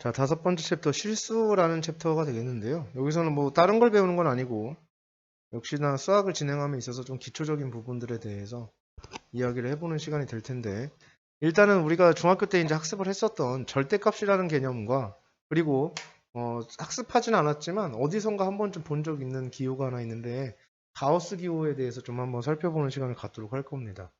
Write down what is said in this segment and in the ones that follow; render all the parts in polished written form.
자, 다섯 번째 챕터 실수라는 챕터가 되겠는데요. 여기서는 뭐 다른 걸 배우는 건 아니고 역시나 수학을 진행함에 있어서 좀 기초적인 부분들에 대해서 이야기를 해보는 시간이 될 텐데 일단은 우리가 중학교 때 이제 학습을 했었던 절대값이라는 개념과 그리고 학습하진 않았지만 어디선가 한 번쯤 본 적 있는 기호가 하나 있는데 가우스 기호에 대해서 좀 한번 살펴보는 시간을 갖도록 할 겁니다.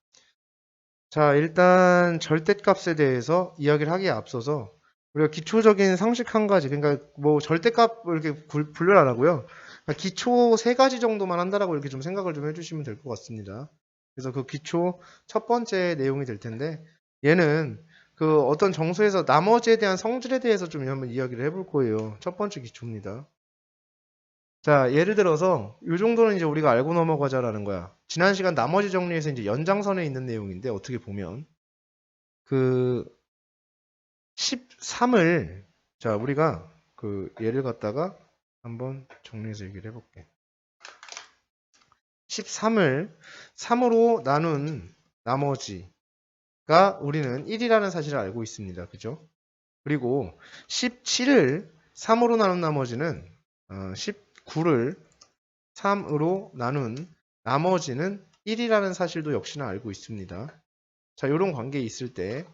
자, 일단 절대값에 대해서 이야기를 하기에 앞서서 우리가 기초적인 상식 한 가지, 그러니까 뭐 절대값을 이렇게 분류를 안 하고요. 그러니까 기초 세 가지 정도만 한다라고 이렇게 좀 생각을 좀 해주시면 될 것 같습니다. 그래서 그 기초 첫 번째 내용이 될 텐데 얘는 그 어떤 정수에서 나머지에 대한 성질에 대해서 좀 한번 이야기를 해볼 거예요. 첫 번째 기초입니다. 자, 예를 들어서 이 정도는 이제 우리가 알고 넘어가자라는 거야. 지난 시간 나머지 정리에서 이제 연장선에 있는 내용인데 어떻게 보면 그 13을 자, 우리가 그 예를 갖다가 한번 정리해서 얘기를 해볼게. 13을 3으로 나눈 나머지가 우리는 1이라는 사실을 알고 있습니다. 그죠? 그리고 17을 3으로 나눈 나머지는 19를 3으로 나눈 나머지는 1이라는 사실도 역시나 알고 있습니다. 자, 이런 관계에 있을 때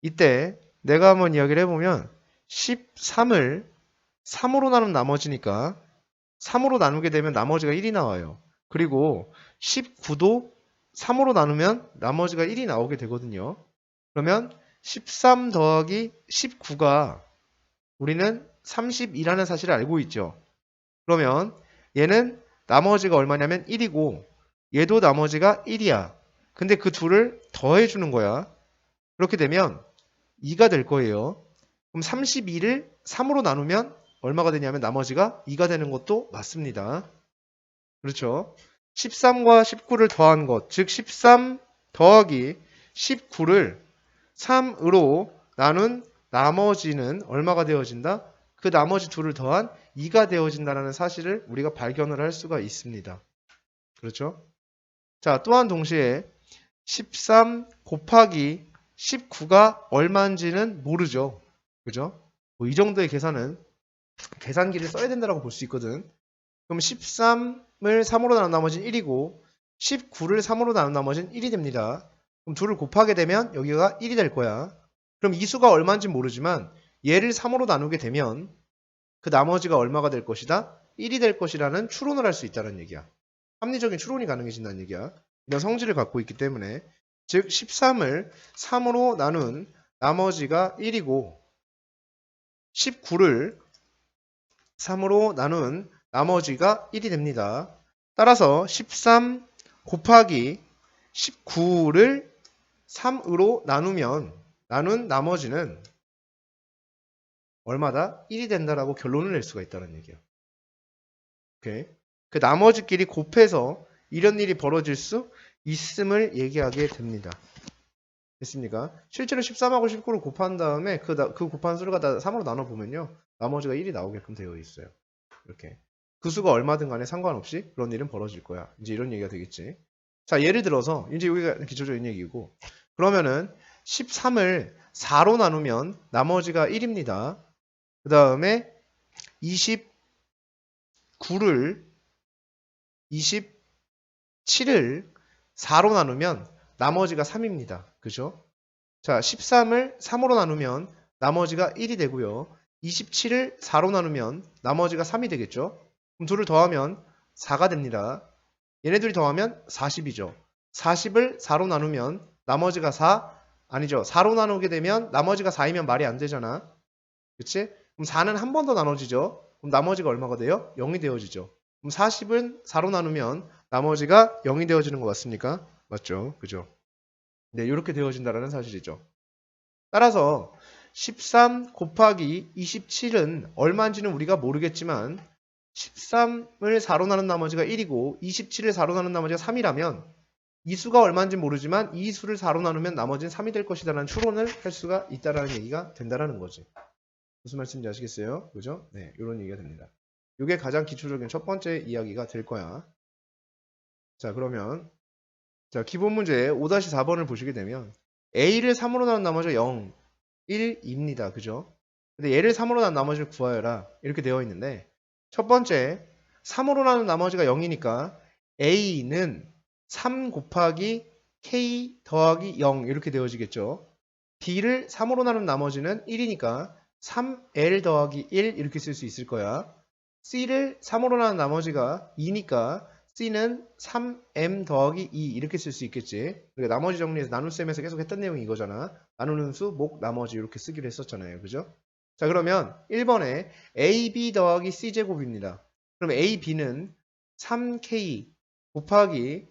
이때 내가 한번 이야기를 해보면 13을 3으로 나눈 나머지니까 3으로 나누게 되면 나머지가 1이 나와요. 그리고 19도 3으로 나누면 나머지가 1이 나오게 되거든요. 그러면 13 더하기 19가 우리는 32라는 사실을 알고 있죠. 그러면 얘는 나머지가 얼마냐면 1이고 얘도 나머지가 1이야. 근데 그 둘을 더해주는 거야. 그렇게 되면 2가 될 거예요. 그럼 32를 3으로 나누면 얼마가 되냐면 나머지가 2가 되는 것도 맞습니다. 그렇죠? 13과 19를 더한 것, 즉 13 더하기 19를 3으로 나눈 나머지는 얼마가 되어진다? 그 나머지 둘을 더한 2가 되어진다는 사실을 우리가 발견을 할 수가 있습니다. 그렇죠? 자, 또한 동시에 13 곱하기 19가 얼마인지는 모르죠. 그죠? 뭐 이 정도의 계산은 계산기를 써야 된다고 볼 수 있거든. 그럼 13을 3으로 나눈 나머지는 1이고 19를 3으로 나눈 나머지는 1이 됩니다. 그럼 둘을 곱하게 되면 여기가 1이 될 거야. 그럼 이 수가 얼마인지 모르지만 얘를 3으로 나누게 되면 그 나머지가 얼마가 될 것이다? 1이 될 것이라는 추론을 할 수 있다는 얘기야. 합리적인 추론이 가능해진다는 얘기야. 이런 성질을 갖고 있기 때문에 즉 13을 3으로 나눈 나머지가 1이고 19를 3으로 나눈 나머지가 1이 됩니다. 따라서 13 곱하기 19를 3으로 나눈 나머지는 얼마다? 1이 된다라고 결론을 낼 수가 있다는 얘기야. 오케이. 그 나머지끼리 곱해서 이런 일이 벌어질 수 있음을 얘기하게 됩니다. 됐습니까? 실제로 13하고 19를 곱한 다음에 그 곱한 수를 다 3으로 나눠보면요. 나머지가 1이 나오게끔 되어 있어요. 이렇게. 그 수가 얼마든 간에 상관없이 그런 일은 벌어질 거야. 이제 이런 얘기가 되겠지. 자, 예를 들어서 이제 여기가 기초적인 얘기고 그러면은 13을 4로 나누면 나머지가 1입니다. 그 다음에 27을 4로 나누면 나머지가 3입니다. 그죠? 자, 13을 3으로 나누면 나머지가 1이 되고요. 27을 4로 나누면 나머지가 3이 되겠죠? 그럼 둘을 더하면 4가 됩니다. 얘네들이 더하면 40이죠. 40을 4로 나누면 나머지가 4, 4로 나누게 되면 나머지가 4이면 말이 안 되잖아. 그치? 그럼 4는 한 번 더 나눠지죠. 그럼 나머지가 얼마가 돼요? 0이 되어지죠. 그럼 40은 4로 나누면 나머지가 0이 되어지는 거 맞습니까? 맞죠? 그죠? 네, 이렇게 되어진다는 사실이죠. 따라서 13 곱하기 27은 얼마인지는 우리가 모르겠지만 13을 4로 나눈 나머지가 1이고 27을 4로 나눈 나머지가 3이라면 이 수가 얼마인지 모르지만 이 수를 4로 나누면 나머지는 3이 될 것이다라는 추론을 할 수가 있다라는 얘기가 된다라는 거지. 무슨 말씀인지 아시겠어요? 그죠? 네, 이런 얘기가 됩니다. 이게 가장 기초적인 첫 번째 이야기가 될 거야. 자, 그러면 자, 기본 문제 5-4번을 보시게 되면 A를 3으로 나눈 나머지가 0, 1입니다. 그죠? 근데 얘를 3으로 나눈 나머지를 구하여라. 이렇게 되어 있는데 첫 번째 3으로 나눈 나머지가 0이니까 A는 3 곱하기 K 더하기 0 이렇게 되어지겠죠. B를 3으로 나눈 나머지는 1이니까 3L 더하기 1 이렇게 쓸 수 있을 거야. C를 3으로 나눈 나머지가 2니까 C는 3M 더하기 2 이렇게 쓸 수 있겠지. 그러니까 나머지 정리해서 나눗셈에서 계속 했던 내용이 이거잖아. 나누는 수, 목, 나머지 이렇게 쓰기로 했었잖아요. 그죠? 자, 그러면 1번에 AB 더하기 C제곱입니다. 그럼 AB는 3K 곱하기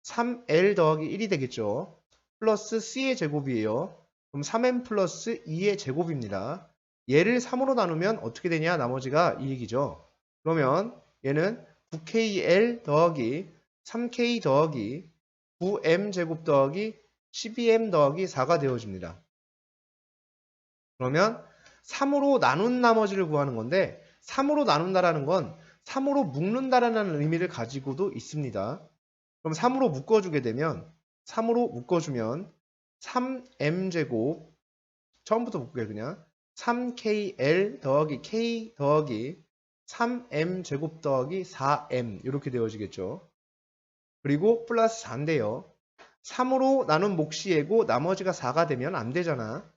3L 더하기 1이 되겠죠. 플러스 C의 제곱이에요. 그럼 3M 플러스 2의 제곱입니다. 얘를 3으로 나누면 어떻게 되냐? 나머지가 이 얘기죠. 그러면 얘는 9KL 더하기 3K 더하기 9M 제곱 더하기 12M 더하기 4가 되어집니다. 그러면 3으로 나눈 나머지를 구하는 건데 3으로 나눈다라는 건 3으로 묶는다라는 의미를 가지고도 있습니다. 그럼 3으로 묶어주게 되면 3으로 묶어주면 3m제곱 처음부터 묶게 그냥 3kl 더하기 k 더하기 3m제곱 더하기 4m 이렇게 되어지겠죠. 그리고 플러스 4인데요. 3으로 나눈 몫이 얘고 나머지가 4가 되면 안 되잖아.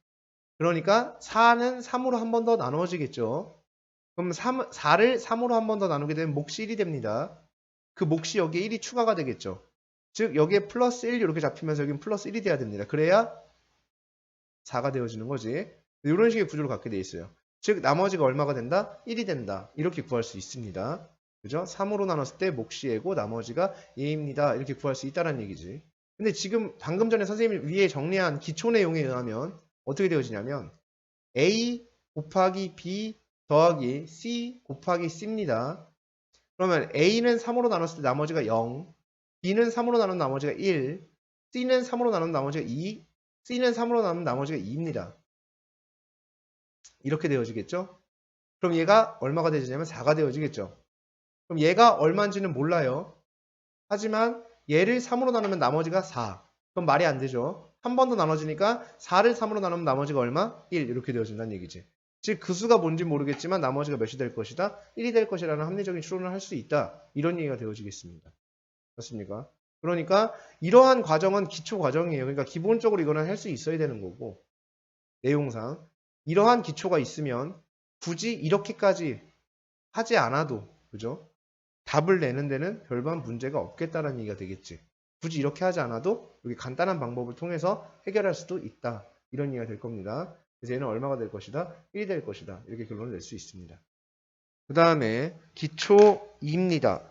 그러니까 4는 3으로 한 번 더 나눠지겠죠. 그럼 4를 3으로 한 번 더 나누게 되면 몫이 1이 됩니다. 그 몫이 여기에 1이 추가가 되겠죠. 즉 여기에 플러스 1 이렇게 잡히면서 여기는 플러스 1이 돼야 됩니다. 그래야 4가 되어지는 거지. 이런 식의 구조를 갖게 돼 있어요. 즉 나머지가 얼마가 된다? 1이 된다. 이렇게 구할 수 있습니다. 그죠? 3으로 나눴을 때 몫이 얘고 나머지가 2입니다. 이렇게 구할 수 있다는 얘기지. 근데 지금 방금 전에 선생님이 위에 정리한 기초 내용에 의하면 어떻게 되어지냐면 A 곱하기 B 더하기 C 곱하기 C입니다. 그러면 A는 3으로 나눴을 때 나머지가 0, B는 3으로 나눈 나머지가 1, C는 3으로 나눈 나머지가 2, C는 3으로 나눈 나머지가 2입니다. 이렇게 되어지겠죠? 그럼 얘가 얼마가 되어지냐면 4가 되어지겠죠? 그럼 얘가 얼마인지는 몰라요. 하지만 얘를 3으로 나누면 나머지가 4. 그럼 말이 안 되죠? 한 번 더 나눠지니까 4를 3으로 나누면 나머지가 얼마? 1 이렇게 되어진다는 얘기지. 즉 그 수가 뭔지 모르겠지만 나머지가 몇이 될 것이다? 1이 될 것이라는 합리적인 추론을 할 수 있다. 이런 얘기가 되어지겠습니다. 맞습니까? 그러니까 이러한 과정은 기초 과정이에요. 그러니까 기본적으로 이거는 할 수 있어야 되는 거고 내용상 이러한 기초가 있으면 굳이 이렇게까지 하지 않아도 그죠? 답을 내는 데는 별반 문제가 없겠다라는 얘기가 되겠지. 굳이 이렇게 하지 않아도 여기 간단한 방법을 통해서 해결할 수도 있다. 이런 얘기가 될 겁니다. 그래서 얘는 얼마가 될 것이다? 1이 될 것이다. 이렇게 결론을 낼 수 있습니다. 그 다음에 기초 2입니다.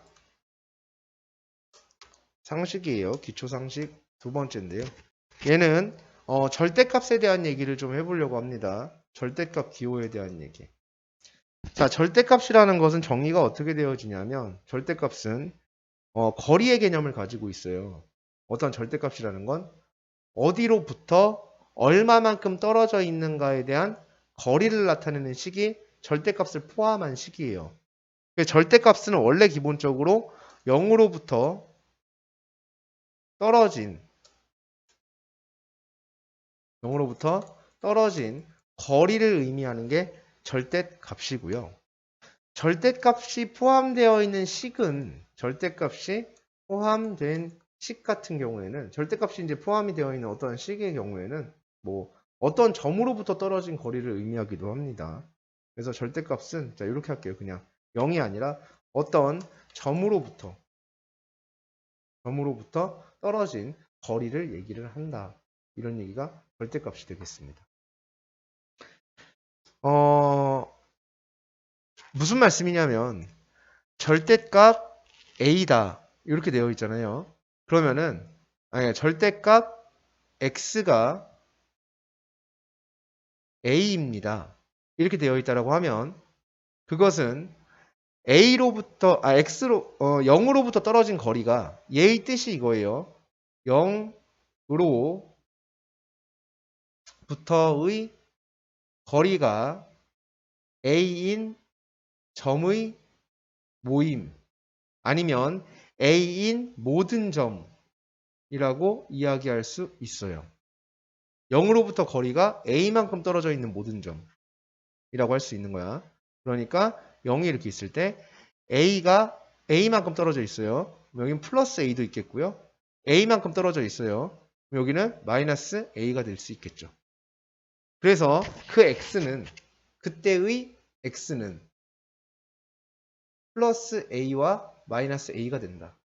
상식이에요. 기초 상식 두 번째인데요. 얘는 절대값에 대한 얘기를 좀 해보려고 합니다. 절대값 기호에 대한 얘기. 자, 절대값이라는 것은 정의가 어떻게 되어지냐면 절대값은 거리의 개념을 가지고 있어요. 어떤 절대값이라는 건 어디로부터 얼마만큼 떨어져 있는가에 대한 거리를 나타내는 식이 절대값을 포함한 식이에요. 절대값은 원래 기본적으로 0으로부터 떨어진 거리를 의미하는 게 절대값이고요. 절대값이 포함되어 있는 식은 절대값이 포함된 식 같은 경우에는 절대값이 이제 포함이 되어 있는 어떤 식의 경우에는 뭐 어떤 점으로부터 떨어진 거리를 의미하기도 합니다. 그래서 절대값은 자 이렇게 할게요. 그냥 0이 아니라 어떤 점으로부터 떨어진 거리를 얘기를 한다. 이런 얘기가 절대값이 되겠습니다. 무슨 말씀이냐면 절대값 A다 이렇게 되어 있잖아요. 그러면은 절대값 X가 A입니다. 이렇게 되어 있다라고 하면 그것은 A로부터 X로 0으로부터 떨어진 거리가 얘의 뜻이 이거예요. 0으로부터의 거리가 A인 점의 모임 아니면 A인 모든 점이라고 이야기할 수 있어요. 0으로부터 거리가 a만큼 떨어져 있는 모든 점이라고 할 수 있는 거야. 그러니까 0이 이렇게 있을 때 a가 a만큼 떨어져 있어요. 여기는 플러스 a도 있겠고요. a만큼 떨어져 있어요. 여기는 마이너스 a가 될 수 있겠죠. 그래서 그 x는 그때의 x는 플러스 a와 마이너스 a가 된다.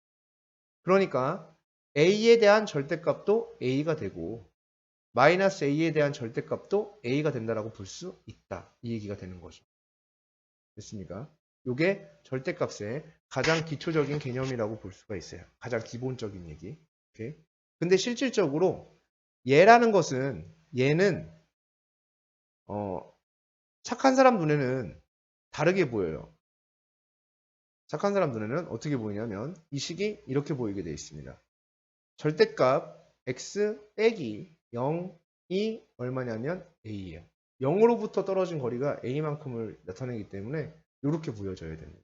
그러니까 a에 대한 절대값도 a가 되고 마이너스 a에 대한 절대값도 a가 된다라고 볼 수 있다. 이 얘기가 되는 거죠. 됐습니까? 이게 절대값의 가장 기초적인 개념이라고 볼 수가 있어요. 가장 기본적인 얘기. 오케이? 근데 실질적으로 얘라는 것은 얘는 착한 사람 눈에는 다르게 보여요. 착한 사람 눈에는 어떻게 보이냐면 이 식이 이렇게 보이게 되어 있습니다. 절대값 x 빼기 0이 얼마냐면 a예요. 0으로부터 떨어진 거리가 a만큼을 나타내기 때문에 이렇게 보여져야 됩니다.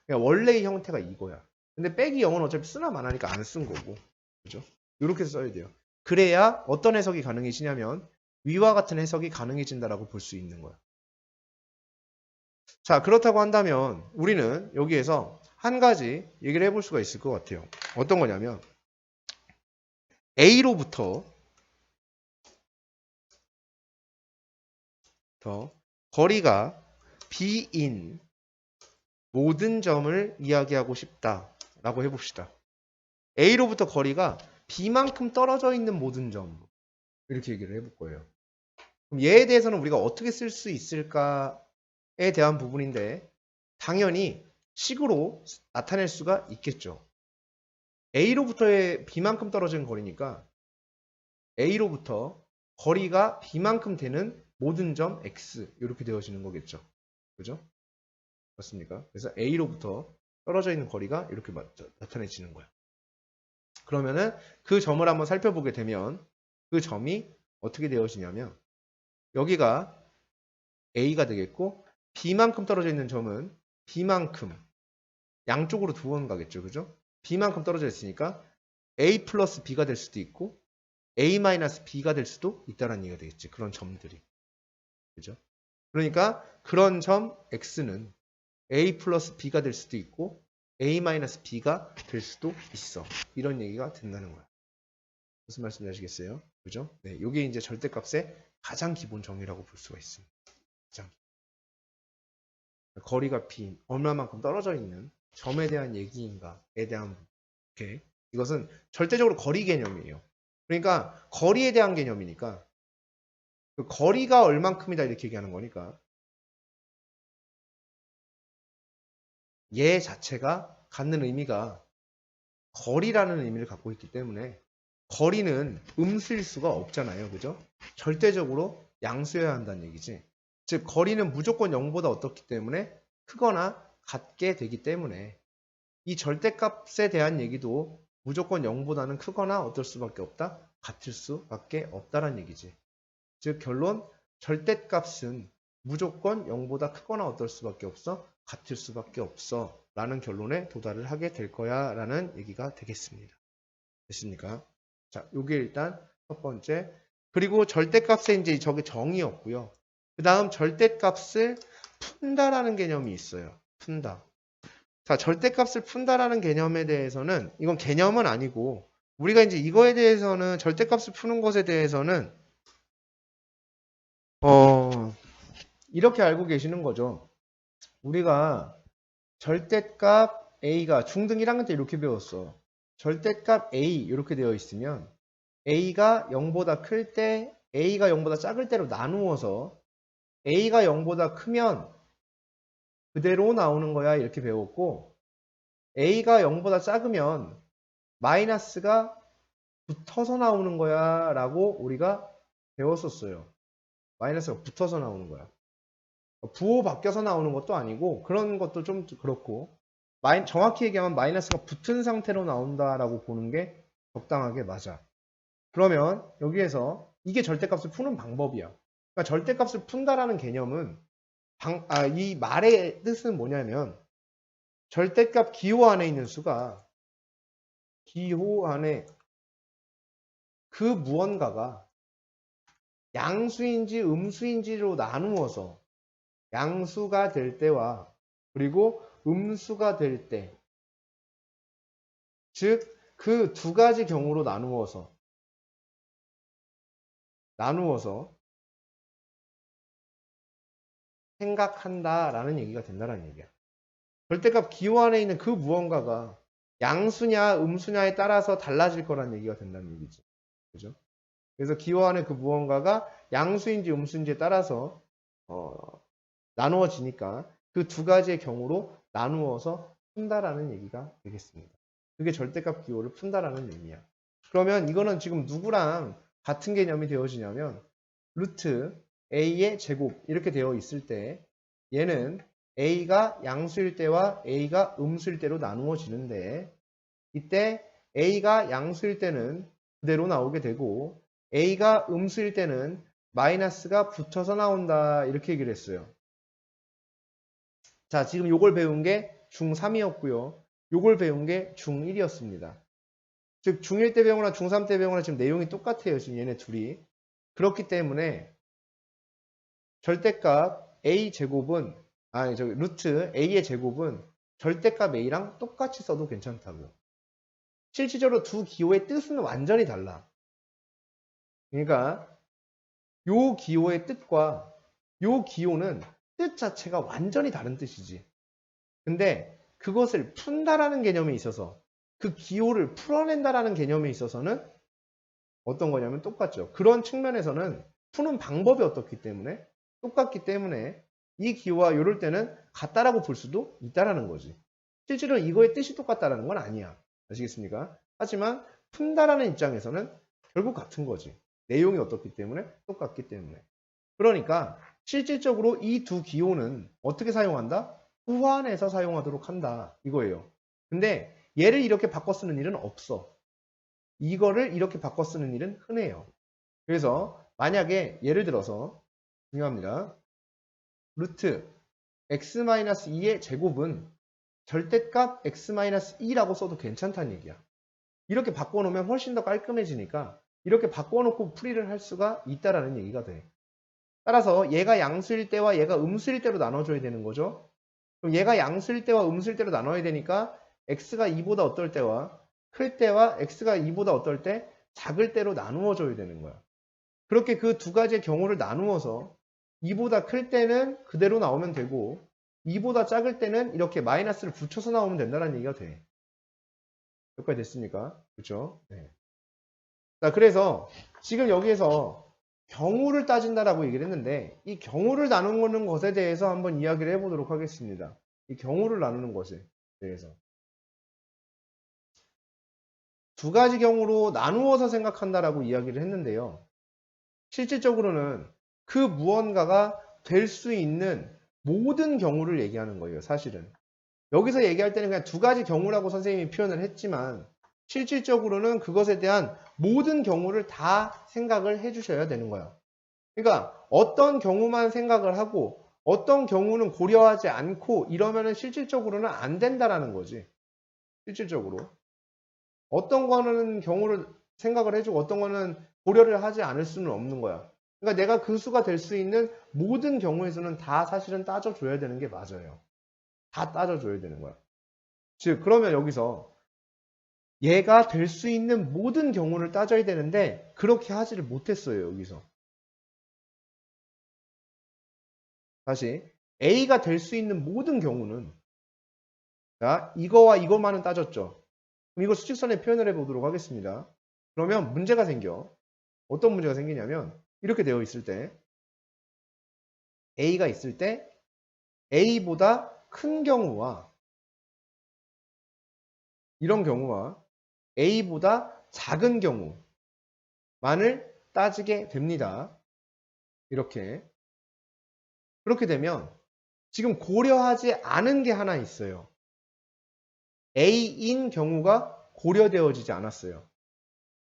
그러니까 원래의 형태가 이거야. 근데 빼기 0은 어차피 쓰나 마나니까 안 쓴 거고. 그죠? 이렇게 써야 돼요. 그래야 어떤 해석이 가능해지냐면 위와 같은 해석이 가능해진다라고 볼 수 있는 거야. 자, 그렇다고 한다면 우리는 여기에서 한 가지 얘기를 해볼 수가 있을 것 같아요. 어떤 거냐면 A로부터 거리가 B인 모든 점을 이야기하고 싶다라고 해봅시다. A로부터 거리가 B만큼 떨어져 있는 모든 점 이렇게 얘기를 해볼 거예요. 그럼 얘에 대해서는 우리가 어떻게 쓸 수 있을까에 대한 부분인데 당연히 식으로 나타낼 수가 있겠죠. A로부터의 B만큼 떨어진 거리니까 A로부터 거리가 B만큼 되는 모든 점 X 이렇게 되어지는 거겠죠. 그죠? 맞습니까? 그래서 A로부터 떨어져 있는 거리가 이렇게 나타내지는 거야. 그러면은 그 점을 한번 살펴보게 되면 그 점이 어떻게 되어지냐면 여기가 A가 되겠고 B만큼 떨어져 있는 점은 B만큼 양쪽으로 두 번 가겠죠. 그죠? B만큼 떨어져 있으니까 A 플러스 B가 될 수도 있고 A 마이너스 B가 될 수도 있다는 얘기가 되겠지. 그런 점들이. 그죠? 그러니까 그런 점 X는 A 플러스 B가 될 수도 있고 A 마이너스 B가 될 수도 있어. 이런 얘기가 된다는 거야. 무슨 말씀인지 아시겠어요? 그죠? 네, 이게 이제 절대값의 가장 기본 정의라고 볼 수가 있습니다. 가장. 거리가 B 얼마만큼 떨어져 있는 점에 대한 얘기인가에 대한 오케이. 이것은 절대적으로 거리 개념이에요. 그러니까 거리에 대한 개념이니까 그 거리가 얼만큼이다 이렇게 얘기하는 거니까 얘 자체가 갖는 의미가 거리라는 의미를 갖고 있기 때문에 거리는 음수일 수가 없잖아요. 그죠? 절대적으로 양수여야 한다는 얘기지. 즉 거리는 무조건 0보다 어떻기 때문에 크거나 같게 되기 때문에 이 절대값에 대한 얘기도 무조건 0보다는 크거나 어떨 수밖에 없다? 같을 수밖에 없다라는 얘기지. 즉 결론 절대값은 무조건 0보다 크거나 어떨 수밖에 없어? 같을 수밖에 없어 라는 결론에 도달을 하게 될 거야 라는 얘기가 되겠습니다. 됐습니까? 자, 요게 일단 첫 번째. 그리고 절대값에 이제 저게 정의였고요. 그 다음 절대값을 푼다라는 개념이 있어요. 푼다. 자, 절대값을 푼다라는 개념에 대해서는 이건 개념은 아니고 우리가 이제 이거에 대해서는 절대값을 푸는 것에 대해서는 이렇게 알고 계시는 거죠. 우리가 절대값 A가 중등 1학년 때 이렇게 배웠어. 절대값 A 이렇게 되어 있으면 A가 0보다 클 때, A가 0보다 작을 때로 나누어서 A가 0보다 크면 그대로 나오는 거야 이렇게 배웠고 A가 0보다 작으면 마이너스가 붙어서 나오는 거야 라고 우리가 배웠었어요. 마이너스가 붙어서 나오는 거야. 부호 바뀌어서 나오는 것도 아니고 그런 것도 좀 그렇고 정확히 얘기하면 마이너스가 붙은 상태로 나온다라고 보는 게 적당하게 맞아. 그러면 여기에서 이게 절대값을 푸는 방법이야. 그러니까 절대값을 푼다라는 개념은 이 말의 뜻은 뭐냐면 절대값 기호 안에 있는 수가 기호 안에 그 무언가가 양수인지 음수인지로 나누어서 양수가 될 때와 그리고 음수가 될 때, 즉 그 두 가지 경우로 나누어서 생각한다라는 얘기가 된다는 얘기야. 절대값 기호 안에 있는 그 무언가가 양수냐 음수냐에 따라서 달라질 거란 얘기가 된다는 얘기지. 그죠? 그래서 기호 안에 그 무언가가 양수인지 음수인지에 따라서 나누어지니까 그 두 가지의 경우로 나누어서 푼다라는 얘기가 되겠습니다. 그게 절대값 기호를 푼다라는 의미야. 그러면 이거는 지금 누구랑 같은 개념이 되어지냐면 루트 a의 제곱 이렇게 되어 있을 때 얘는 a가 양수일 때와 a가 음수일 때로 나누어지는데 이때 a가 양수일 때는 그대로 나오게 되고 a가 음수일 때는 마이너스가 붙어서 나온다 이렇게 얘기를 했어요. 자, 지금 요걸 배운 게 중3이었고요. 요걸 배운 게 중1이었습니다. 즉 중1 때 배우거나 중3 때 배우거나 지금 내용이 똑같아요. 지금 얘네 둘이. 그렇기 때문에 절대값 a 제곱은 루트 a의 제곱은 절대값 a랑 똑같이 써도 괜찮다고. 실질적으로 두 기호의 뜻은 완전히 달라. 그러니까 요 기호의 뜻과 요 기호는 뜻 자체가 완전히 다른 뜻이지. 근데 그것을 푼다라는 개념에 있어서 그 기호를 풀어낸다라는 개념에 있어서는 어떤 거냐면 똑같죠. 그런 측면에서는 푸는 방법이 어떻기 때문에 똑같기 때문에 이 기호와 요럴 때는 같다라고 볼 수도 있다라는 거지. 실제로 이거의 뜻이 똑같다라는 건 아니야. 아시겠습니까? 하지만 푼다라는 입장에서는 결국 같은 거지. 내용이 어떻기 때문에 똑같기 때문에. 그러니까 실질적으로 이 두 기호는 어떻게 사용한다? 후환해서 사용하도록 한다. 이거예요. 근데 얘를 이렇게 바꿔 쓰는 일은 없어. 이거를 이렇게 바꿔 쓰는 일은 흔해요. 그래서 만약에 예를 들어서 중요합니다. 루트 x-2의 제곱은 절대값 x-2라고 써도 괜찮다는 얘기야. 이렇게 바꿔놓으면 훨씬 더 깔끔해지니까 이렇게 바꿔놓고 풀이를 할 수가 있다라는 얘기가 돼. 따라서 얘가 양수일 때와 얘가 음수일 때로 나눠줘야 되는 거죠. 그럼 얘가 양수일 때와 음수일 때로 나눠야 되니까 x가 2보다 어떨 때와 클 때와 x가 2보다 어떨 때 작을 때로 나누어 줘야 되는 거야. 그렇게 그 두 가지의 경우를 나누어서 2보다 클 때는 그대로 나오면 되고 2보다 작을 때는 이렇게 마이너스를 붙여서 나오면 된다는 얘기가 돼. 여기까지 됐습니까? 그렇죠? 네. 자, 그래서 지금 여기에서 경우를 따진다라고 얘기를 했는데 이 경우를 나누는 것에 대해서 한번 이야기를 해보도록 하겠습니다. 이 경우를 나누는 것에 대해서 두 가지 경우로 나누어서 생각한다라고 이야기를 했는데요. 실질적으로는 그 무언가가 될 수 있는 모든 경우를 얘기하는 거예요. 사실은 여기서 얘기할 때는 그냥 두 가지 경우라고 선생님이 표현을 했지만 실질적으로는 그것에 대한 모든 경우를 다 생각을 해주셔야 되는 거예요. 그러니까 어떤 경우만 생각을 하고 어떤 경우는 고려하지 않고 이러면은 실질적으로는 안 된다라는 거지. 실질적으로 어떤 거는 경우를 생각을 해주고 어떤 거는 고려를 하지 않을 수는 없는 거야. 그러니까 내가 그 수가 될 수 있는 모든 경우에서는 다 사실은 따져줘야 되는 게 맞아요. 다 따져줘야 되는 거야. 즉 그러면 여기서 얘가 될 수 있는 모든 경우를 따져야 되는데 그렇게 하지를 못했어요. 여기서 다시 A가 될 수 있는 모든 경우는 자 이거와 이것만은 따졌죠. 그럼 이거 수직선에 표현을 해보도록 하겠습니다. 그러면 문제가 생겨. 어떤 문제가 생기냐면 이렇게 되어 있을 때 A가 있을 때 A보다 큰 경우와 이런 경우와 A보다 작은 경우만을 따지게 됩니다. 이렇게 그렇게 되면 지금 고려하지 않은 게 하나 있어요. A인 경우가 고려되어지지 않았어요.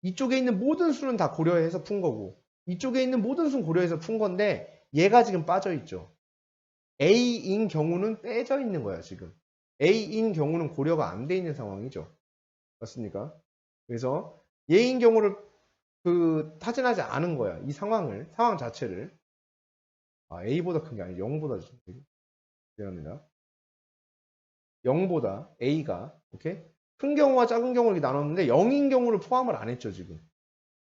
이쪽에 있는 모든 수는 다 고려해서 푼 거고 이쪽에 있는 모든 수는 고려해서 푼 건데 얘가 지금 빠져 있죠. A인 경우는 빼져 있는 거야 지금. A인 경우는 고려가 안 돼 있는 상황이죠. 맞습니까? 그래서 얘인 경우를 타진하지 않은 거야. 이 상황 자체를. A보다 큰 게 아니라 0보다 미안합니다. 0보다 A가, 오케이? 큰 경우와 작은 경우를 이렇게 나눴는데 0인 경우를 포함을 안 했죠, 지금.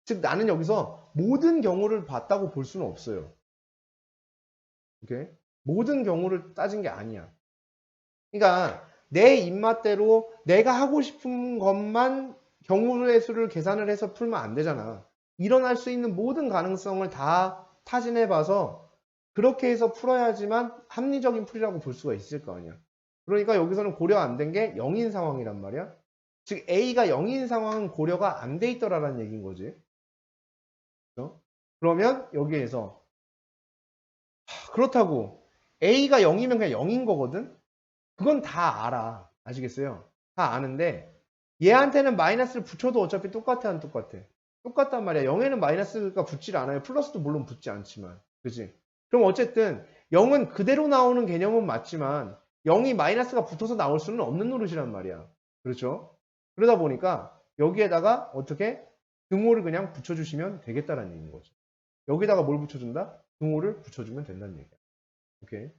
즉, 나는 여기서 모든 경우를 봤다고 볼 수는 없어요. 오케이? 모든 경우를 따진 게 아니야. 그러니까 내 입맛대로 내가 하고 싶은 것만 경우의 수를 계산을 해서 풀면 안 되잖아. 일어날 수 있는 모든 가능성을 다 타진해 봐서 그렇게 해서 풀어야지만 합리적인 풀이라고 볼 수가 있을 거 아니야. 그러니까 여기서는 고려 안 된 게 0인 상황이란 말이야. 즉 A가 0인 상황은 고려가 안 돼 있더라라는 얘기인 거지. 그러면 여기에서 그렇다고 A가 0이면 그냥 0인 거거든? 그건 다 알아. 아시겠어요? 다 아는데 얘한테는 마이너스를 붙여도 어차피 똑같아 안 똑같아? 똑같단 말이야. 0에는 마이너스가 붙질 않아요. 플러스도 물론 붙지 않지만. 그지? 그럼 어쨌든 0은 그대로 나오는 개념은 맞지만 0이 마이너스가 붙어서 나올 수는 없는 노릇이란 말이야. 그렇죠? 그러다 보니까 여기에다가 어떻게 등호를 그냥 붙여주시면 되겠다라는 얘기인 거죠. 여기다가 뭘 붙여준다? 등호를 붙여주면 된다는 얘기야. 오케이.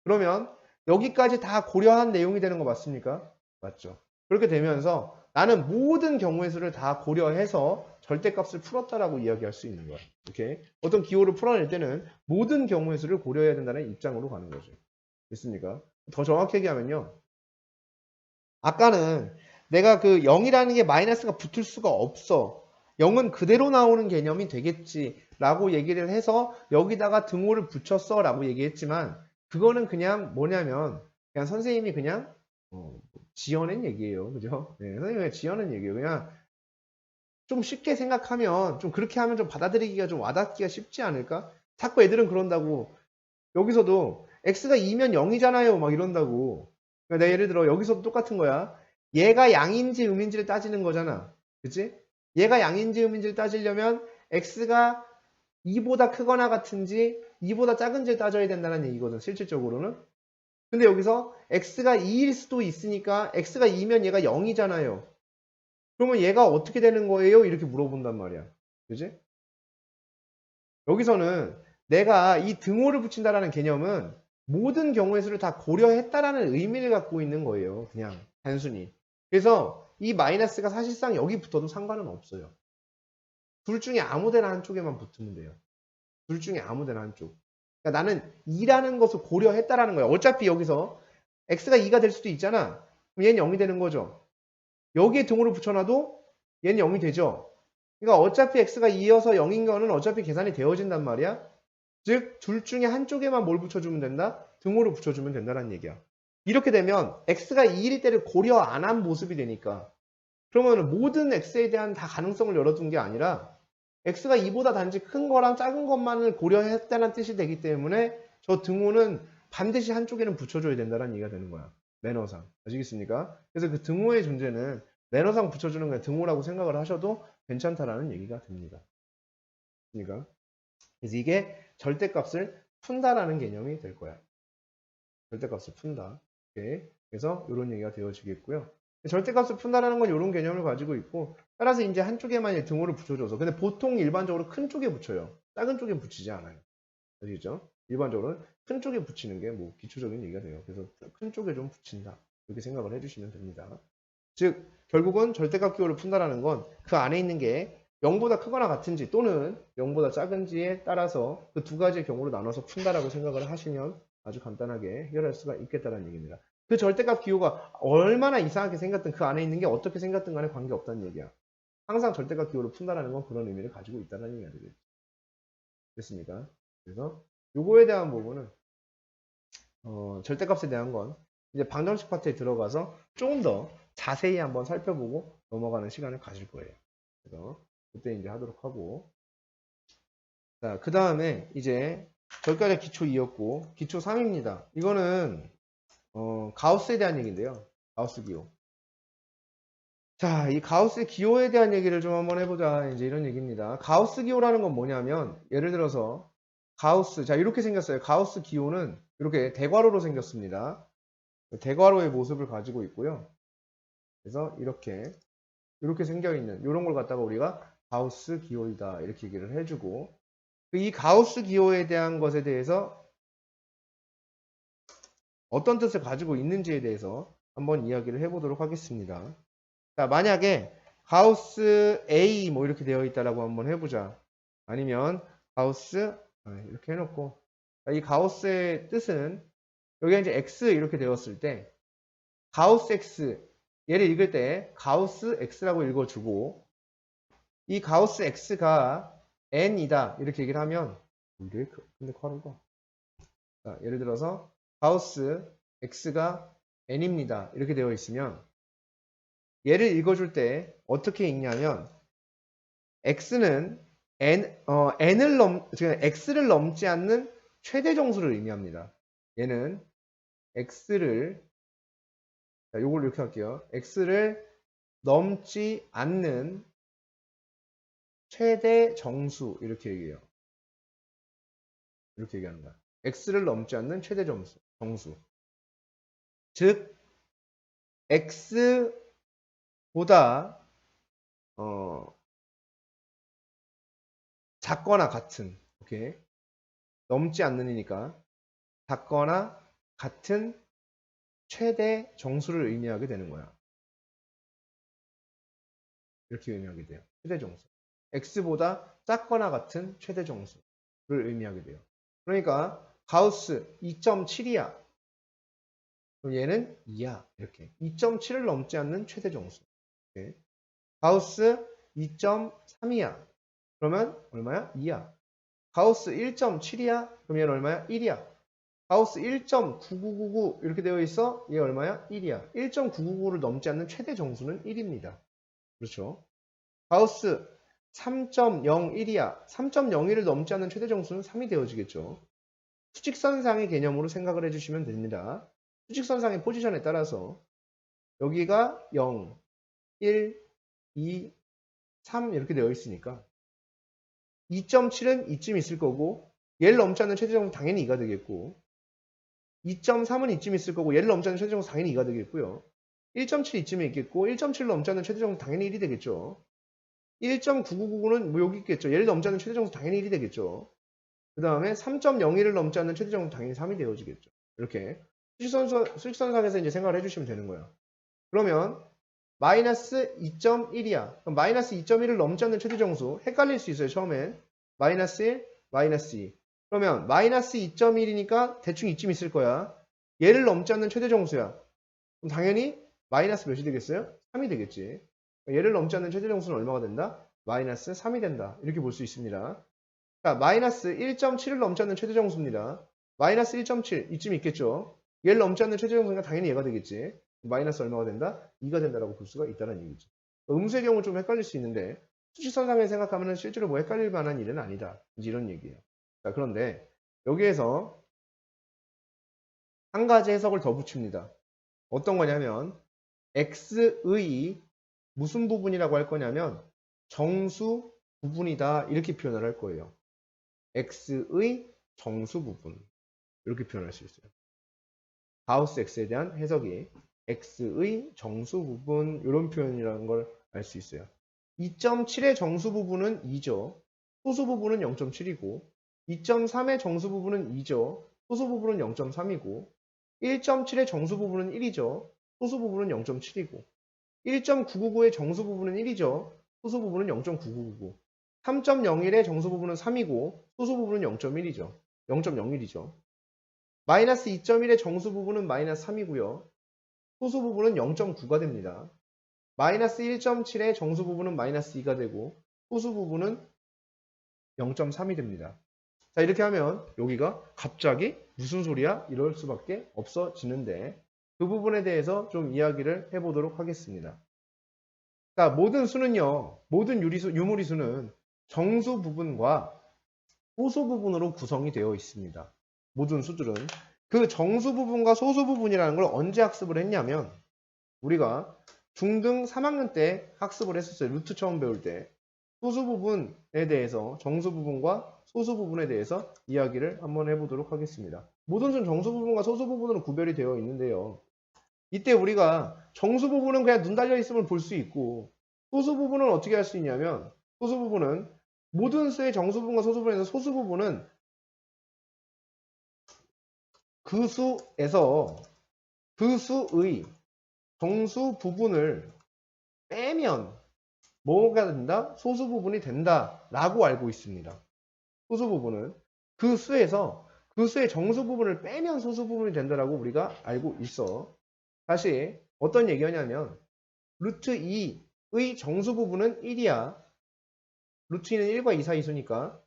그러면 여기까지 다 고려한 내용이 되는 거 맞습니까? 맞죠. 그렇게 되면서 나는 모든 경우의 수를 다 고려해서 절대값을 풀었다라고 이야기할 수 있는 거야. 오케이. 어떤 기호를 풀어낼 때는 모든 경우의 수를 고려해야 된다는 입장으로 가는 거죠. 됐습니까? 더 정확히 얘기하면요. 아까는 내가 그 0이라는 게 마이너스가 붙을 수가 없어. 0은 그대로 나오는 개념이 되겠지 라고 얘기를 해서 여기다가 등호를 붙였어 라고 얘기했지만 그거는 그냥 뭐냐면 그냥 선생님이 그냥 지어낸 얘기예요. 그죠? 네, 선생님이 그냥 지어낸 얘기예요. 그냥 좀 쉽게 생각하면 좀 그렇게 하면 좀 받아들이기가 좀 와닿기가 쉽지 않을까? 자꾸 애들은 그런다고 여기서도 x가 2면 0이잖아요 막 이런다고. 그러니까 내가 예를 들어 여기서도 똑같은 거야. 얘가 양인지 음인지를 따지는 거잖아. 그치? 얘가 양인지 음인지를 따지려면 x가 2보다 크거나 같은지 2보다 작은지를 따져야 된다는 얘기거든 실질적으로는. 근데 여기서 x가 2일 수도 있으니까 x가 2면 얘가 0이잖아요. 그러면 얘가 어떻게 되는 거예요? 이렇게 물어본단 말이야. 그치? 여기서는 내가 이 등호를 붙인다라는 개념은 모든 경우의 수를 다 고려했다라는 의미를 갖고 있는 거예요. 그냥 단순히. 그래서 이 마이너스가 사실상 여기 붙어도 상관은 없어요. 둘 중에 아무 데나 한쪽에만 붙으면 돼요. 둘 중에 아무 데나 한쪽. 그러니까 나는 2라는 것을 고려했다라는 거야. 어차피 여기서 x가 2가 될 수도 있잖아. 그럼 얘는 0이 되는 거죠. 여기에 등호를 붙여놔도 얘는 0이 되죠. 그러니까 어차피 x가 2여서 0인 거는 어차피 계산이 되어진단 말이야. 즉, 둘 중에 한쪽에만 뭘 붙여주면 된다? 등호를 붙여주면 된다는 얘기야. 이렇게 되면 x가 2일 때를 고려 안 한 모습이 되니까 그러면 모든 x에 대한 다 가능성을 열어둔 게 아니라 x가 2보다 단지 큰 거랑 작은 것만을 고려했다는 뜻이 되기 때문에 저 등호는 반드시 한쪽에는 붙여줘야 된다는 얘기가 되는 거야. 매너상. 아시겠습니까? 그래서 그 등호의 존재는 매너상 붙여주는 게 등호라고 생각을 하셔도 괜찮다라는 얘기가 됩니다. 그러니까 그래서 이게 절대값을 푼다라는 개념이 될 거야. 절대값을 푼다. 오케이. 그래서 이런 얘기가 되어지겠고요. 절대값을 푼다라는 건 이런 개념을 가지고 있고 따라서 이제 한쪽에만 등호를 붙여줘서 근데 보통 일반적으로 큰 쪽에 붙여요. 작은 쪽에 붙이지 않아요. 아시겠죠? 일반적으로는 큰 쪽에 붙이는 게 뭐 기초적인 얘기가 돼요. 그래서 큰 쪽에 좀 붙인다. 이렇게 생각을 해주시면 됩니다. 즉 결국은 절대값 기호를 푼다라는 건 그 안에 있는 게 0보다 크거나 같은지 또는 0보다 작은지에 따라서 그 두 가지의 경우로 나눠서 푼다라고 생각을 하시면 아주 간단하게 해결할 수가 있겠다는 얘기입니다. 그 절대값 기호가 얼마나 이상하게 생겼든 그 안에 있는 게 어떻게 생겼든 간에 관계없다는 얘기야. 항상 절대값 기호를 푼다라는 건 그런 의미를 가지고 있다는 얘기가 되겠죠. 됐습니까? 그래서 요거에 대한 부분은 절대값에 대한 건 이제 방정식 파트에 들어가서 조금 더 자세히 한번 살펴보고 넘어가는 시간을 가질 거예요. 그래서 그때 이제 하도록 하고 자, 그 다음에 이제 저기까지 기초 2였고 기초 3입니다. 이거는 가우스에 대한 얘기인데요. 가우스 기호. 자, 이 가우스 기호에 대한 얘기를 좀 한번 해보자. 이제 이런 얘기입니다. 가우스 기호라는 건 뭐냐면 예를 들어서 가우스 자 이렇게 생겼어요. 가우스 기호는 이렇게 대괄호로 생겼습니다. 대괄호의 모습을 가지고 있고요. 그래서 이렇게 생겨 있는 이런 걸 갖다가 우리가 가우스 기호이다. 이렇게 얘기를 해주고, 이 가우스 기호에 대한 것에 대해서 어떤 뜻을 가지고 있는지에 대해서 한번 이야기를 해보도록 하겠습니다. 자, 만약에 가우스 A 뭐 이렇게 되어 있다라고 한번 해보자. 아니면 가우스 이렇게 해놓고, 이 가우스의 뜻은 여기가 이제 X 이렇게 되었을 때 가우스 X 얘를 읽을 때 가우스 X라고 읽어주고, 이 가우스 X가 N이다 이렇게 얘기를 하면 근데 커런가? 자, 예를 들어서 가우스 X가 N입니다 이렇게 되어 있으면 얘를 읽어줄 때 어떻게 읽냐면 X는 X를 넘지 않는 최대 정수를 의미합니다. 얘는 X를, 자, 요걸 이렇게 할게요. X를 넘지 않는 최대 정수 이렇게 얘기해요. 이렇게 얘기하는 거야. X를 넘지 않는 최대 정수. 즉 X보다 작거나 같은, 오케이, 넘지 않는이니까 작거나 같은 최대 정수를 의미하게 되는 거야. 이렇게 의미하게 돼요. 최대 정수. X보다 작거나 같은 최대 정수를 의미하게 돼요. 그러니까 가우스 2.7이야. 그럼 얘는 2야. 이렇게 2.7을 넘지 않는 최대 정수. 오케이. 가우스 2.3이야. 그러면 얼마야? 2야. 가우스 1.7이야? 그럼 얘는 얼마야? 1이야. 가우스 1.9999 이렇게 되어 있어? 얘 얼마야? 1이야. 1.999를 넘지 않는 최대 정수는 1입니다. 그렇죠? 가우스 3.01이야. 3.01을 넘지 않는 최대 정수는 3이 되어지겠죠. 수직선상의 개념으로 생각을 해주시면 됩니다. 수직선상의 포지션에 따라서 여기가 0, 1, 2, 3 이렇게 되어 있으니까 2.7은 이쯤 있을 거고 얘를 넘지 않는 최대 정수 당연히 2가 되겠고 2.3은 이쯤 있을 거고 얘를 넘지 않는 최대 정수 당연히 2가 되겠고요. 1.7 이쯤에 있겠고 1.7을 넘지 않는 최대 정수 당연히 1이 되겠죠. 1.9999는 뭐 여기 있겠죠. 얘를 넘지 않는 최대 정수 당연히 1이 되겠죠. 그 다음에 3.01을 넘지 않는 최대 정수 당연히 3이 되어지겠죠. 이렇게 수직선상에서 이제 생각을 해주시면 되는 거예요. 그러면 마이너스 2.1이야. 그럼 마이너스 2.1을 넘지 않는 최대 정수. 헷갈릴 수 있어요. 처음엔 마이너스 1, 마이너스 2. 그러면 마이너스 2.1이니까 대충 이쯤 있을 거야. 얘를 넘지 않는 최대 정수야. 그럼 당연히 마이너스 몇이 되겠어요? 3이 되겠지. 얘를 넘지 않는 최대 정수는 얼마가 된다? 마이너스 3이 된다. 이렇게 볼 수 있습니다. 자, 마이너스 1.7을 넘지 않는 최대 정수입니다. 마이너스 1.7 이쯤 있겠죠. 얘를 넘지 않는 최대 정수니까 당연히 얘가 되겠지. 마이너스 얼마가 된다? 2가 된다라고 볼 수가 있다는 얘기죠. 음수의 경우 좀 헷갈릴 수 있는데 수직선상에 생각하면 실제로 뭐 헷갈릴 만한 일은 아니다. 이제 이런 얘기예요. 자, 그런데 여기에서 한 가지 해석을 더 붙입니다. 어떤 거냐면 X의 무슨 부분이라고 할 거냐면 정수 부분이다 이렇게 표현을 할 거예요. X의 정수 부분 이렇게 표현할 수 있어요. 가우스 X에 대한 해석이 X의 정수 부분 이런 표현이라는 걸 알 수 있어요. 2.7의 정수 부분은 2죠. 소수 부분은 0.7이고 2.3의 정수 부분은 2죠. 소수 부분은 0.3이고 1.7의 정수 부분은 1이죠. 소수 부분은 0.7이고 1.999의 정수 부분은 1이죠. 소수 부분은 0.9999. 3.01의 정수 부분은 3이고 소수 부분은 0.1이죠. 0.01이죠. 마이너스 2.1의 정수 부분은 마이너스 3이고요. 소수 부분은 0.9가 됩니다. 마이너스 1.7의 정수 부분은 마이너스 2가 되고 소수 부분은 0.3이 됩니다. 자, 이렇게 하면 여기가 갑자기 무슨 소리야? 이럴 수밖에 없어지는데 그 부분에 대해서 좀 이야기를 해보도록 하겠습니다. 자, 모든 수는요, 모든 유무리수는 정수 부분과 소수 부분으로 구성이 되어 있습니다. 모든 수들은 그 정수 부분과 소수 부분이라는 걸 언제 학습을 했냐면 우리가 중등 3학년 때 학습을 했었어요. 루트 처음 배울 때 소수 부분에 대해서 정수 부분과 소수 부분에 대해서 이야기를 한번 해보도록 하겠습니다. 모든 수는 정수 부분과 소수 부분으로 구별이 되어 있는데요. 이때 우리가 정수 부분은 그냥 눈 달려 있음을 볼 수 있고 소수 부분은 어떻게 할 수 있냐면 소수 부분은 모든 수의 정수 부분과 소수 부분에서 소수 부분은 그 수에서 그 수의 정수 부분을 빼면 뭐가 된다? 소수 부분이 된다라고 알고 있습니다. 소수 부분은 그 수에서 그 수의 정수 부분을 빼면 소수 부분이 된다라고 우리가 알고 있어. 다시 어떤 얘기하냐면 루트 2의 정수 부분은 1이야. 루트 2는 1과 2 사이 수니까.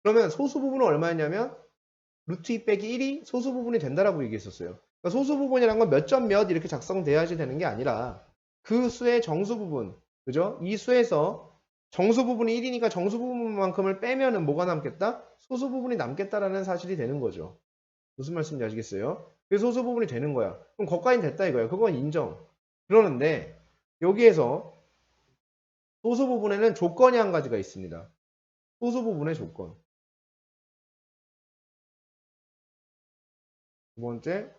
그러면 소수 부분은 얼마였냐면 루트 2 빼기 1이 소수 부분이 된다라고 얘기했었어요. 그러니까 소수 부분이란 건 몇 점 몇 이렇게 작성돼야지 되는 게 아니라 그 수의 정수 부분, 그죠? 이 수에서 정수 부분이 1이니까 정수 부분만큼을 빼면은 뭐가 남겠다? 소수 부분이 남겠다라는 사실이 되는 거죠. 무슨 말씀인지 아시겠어요? 그래서 소수 부분이 되는 거야. 그럼 거기까지는 됐다 이거야. 그건 인정. 그러는데 여기에서 소수 부분에는 조건이 한 가지가 있습니다. 소수 부분의 조건. 두 번째,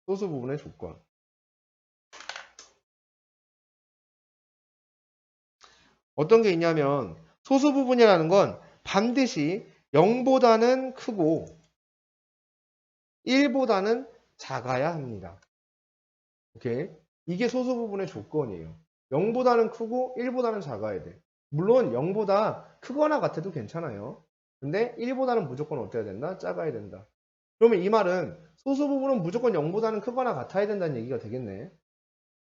소수 부분의 조건. 어떤 게 있냐면 소수 부분이라는 건 반드시 0보다는 크고 1보다는 작아야 합니다. 오케이? 이게 소수 부분의 조건이에요. 0보다는 크고 1보다는 작아야 돼. 물론 0보다 크거나 같아도 괜찮아요. 근데 1보다는 무조건 어때야 된다? 작아야 된다. 그러면 이 말은 소수 부분은 무조건 0보다는 크거나 같아야 된다는 얘기가 되겠네.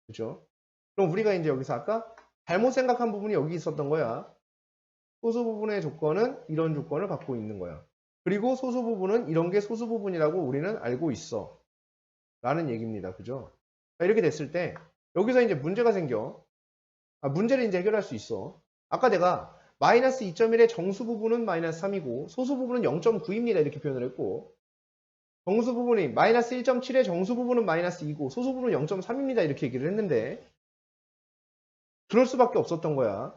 그죠? 그럼 우리가 이제 여기서 아까 잘못 생각한 부분이 여기 있었던 거야. 소수 부분의 조건은 이런 조건을 갖고 있는 거야. 그리고 소수 부분은 이런 게 소수 부분이라고 우리는 알고 있어. 라는 얘기입니다. 그죠? 이렇게 됐을 때 여기서 이제 문제가 생겨. 문제를 이제 해결할 수 있어. 아까 내가 마이너스 2.1의 정수 부분은 마이너스 3이고 소수 부분은 0.9입니다. 이렇게 표현을 했고 정수 부분이 마이너스 1.7의 정수 부분은 마이너스 2고 소수 부분은 0.3입니다. 이렇게 얘기를 했는데 그럴 수밖에 없었던 거야.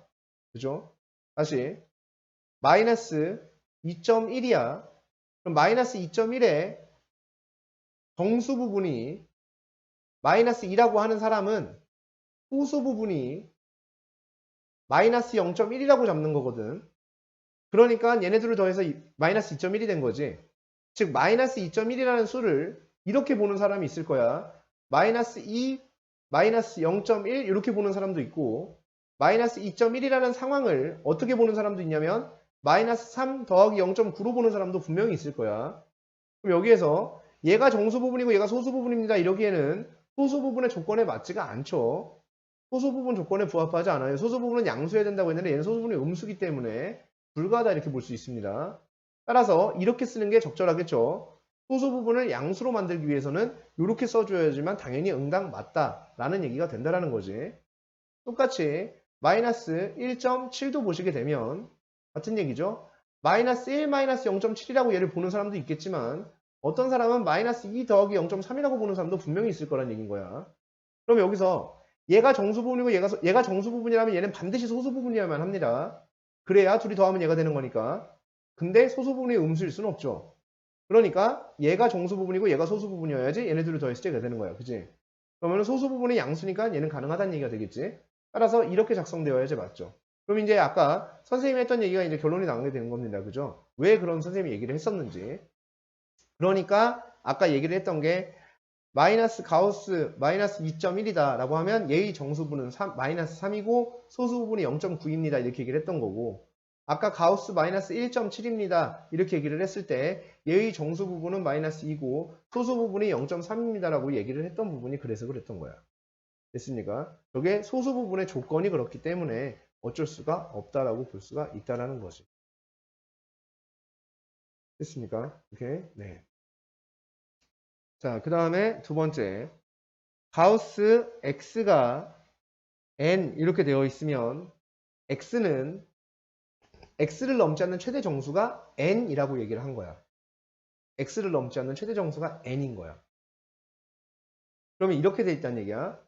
그죠? 다시 마이너스 2.1이야. 그럼 마이너스 2.1의 정수 부분이 마이너스 2라고 하는 사람은 소수 부분이 마이너스 0.1이라고 잡는 거거든. 그러니까 얘네들을 더해서 마이너스 2.1이 된 거지. 즉 마이너스 2.1이라는 수를 이렇게 보는 사람이 있을 거야. 마이너스 2, 마이너스 0.1 이렇게 보는 사람도 있고 마이너스 2.1이라는 상황을 어떻게 보는 사람도 있냐면 마이너스 3 더하기 0.9로 보는 사람도 분명히 있을 거야. 그럼 여기에서 얘가 정수 부분이고 얘가 소수 부분입니다. 이러기에는 소수 부분의 조건에 맞지가 않죠. 소수 부분 조건에 부합하지 않아요. 소수 부분은 양수해야 된다고 했는데 얘는 소수 부분이 음수기 때문에 불가하다 이렇게 볼 수 있습니다. 따라서 이렇게 쓰는 게 적절하겠죠. 소수 부분을 양수로 만들기 위해서는 이렇게 써줘야지만 당연히 응당 맞다라는 얘기가 된다라는 거지. 똑같이 마이너스 1.7도 보시게 되면 같은 얘기죠. 마이너스 1, 마이너스 0.7이라고 얘를 보는 사람도 있겠지만 어떤 사람은 마이너스 2 더하기 0.3이라고 보는 사람도 분명히 있을 거란 얘기인 거야. 그럼 여기서 얘가 정수 부분이고 얘가 정수 부분이라면 얘는 반드시 소수 부분이어야만 합니다. 그래야 둘이 더하면 얘가 되는 거니까. 근데 소수 부분이 음수일 수는 없죠. 그러니까 얘가 정수 부분이고 얘가 소수 부분이어야지 얘네들을 더했을 때 얘가 되는 거야. 그지? 그러면 소수 부분이 양수니까 얘는 가능하다는 얘기가 되겠지. 따라서 이렇게 작성되어야지 맞죠. 그럼 이제 아까 선생님이 했던 얘기가 이제 결론이 나오게 되는 겁니다. 그죠? 왜 그런 선생님이 얘기를 했었는지. 그러니까 아까 얘기를 했던 게 마이너스 가우스 마이너스 2.1이다 라고 하면 얘의 정수분은 마이너스 3이고 소수부분이 0.9입니다 이렇게 얘기를 했던 거고 아까 가우스 마이너스 1.7입니다 이렇게 얘기를 했을 때 얘의 정수부분은 마이너스 2고 소수부분이 0.3입니다 라고 얘기를 했던 부분이 그래서 그랬던 거야. 됐습니까? 저게 소수부분의 조건이 그렇기 때문에 어쩔 수가 없다라고 볼 수가 있다라는 거지. 됐습니까? 오케이? 네. 자, 그 다음에 두 번째. 가우스 x가 n 이렇게 되어 있으면 x는 x를 넘지 않는 최대 정수가 n이라고 얘기를 한 거야. x를 넘지 않는 최대 정수가 n인 거야. 그러면 이렇게 돼 있다는 얘기야.